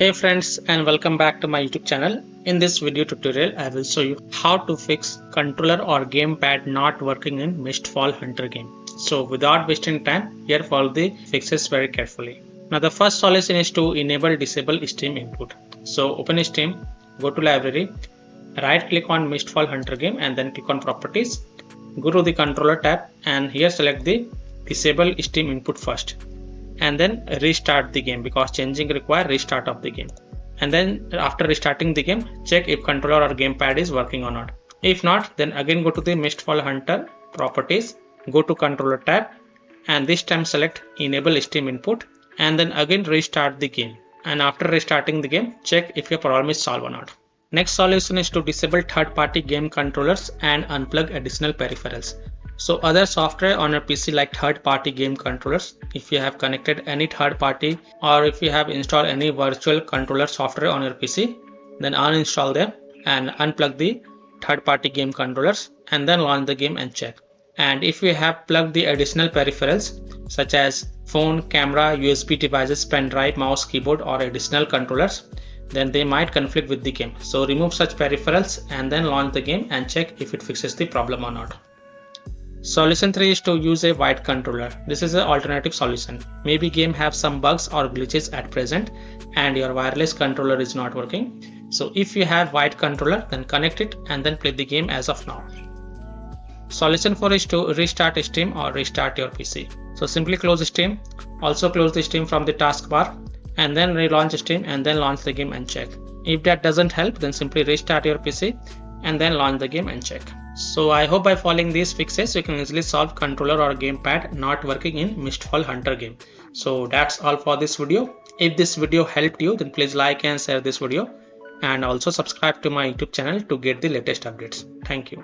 Hey friends, and welcome back to my YouTube channel. In this video tutorial, I will show you how to fix controller or gamepad not working in Mistfall Hunter game. So without wasting time, here follow the fixes very carefully. Now the first solution is to enable disable Steam input. So open Steam, go to library, right click on Mistfall Hunter game and then click on properties. Go to the controller tab and here select the disable Steam input first. And then restart the game because changing require restart of the game. And then after restarting the game, check if controller or gamepad is working or not. If not, then again go to the Mistfall Hunter properties, go to controller tab and this time select enable Steam input and then again restart the game. And after restarting the game, check if your problem is solved or not. Next solution is to disable third-party game controllers and unplug additional peripherals. So other software on your PC like third-party game controllers, if you have connected any third-party or if you have installed any virtual controller software on your PC, then uninstall them and unplug the third-party game controllers and then launch the game and check. And if you have plugged the additional peripherals such as phone, camera, USB devices, pen drive, mouse, keyboard or additional controllers, then they might conflict with the game. So remove such peripherals and then launch the game and check if it fixes the problem or not. Solution 3 is to use a white controller. This is an alternative solution. Maybe game have some bugs or glitches at present and your wireless controller is not working. So if you have white controller, then connect it and then play the game as of now. Solution 4 is to restart Steam or restart your PC. So simply close Steam, also close the Steam from the taskbar and then relaunch Steam and then launch the game and check. If that doesn't help, then simply restart your PC and then launch the game and check. So I hope by following these fixes you can easily solve controller or gamepad not working in Mistfall Hunter game. So that's all for this video. If this video helped you, then please like and share this video and also subscribe to my YouTube channel to get the latest updates. Thank you.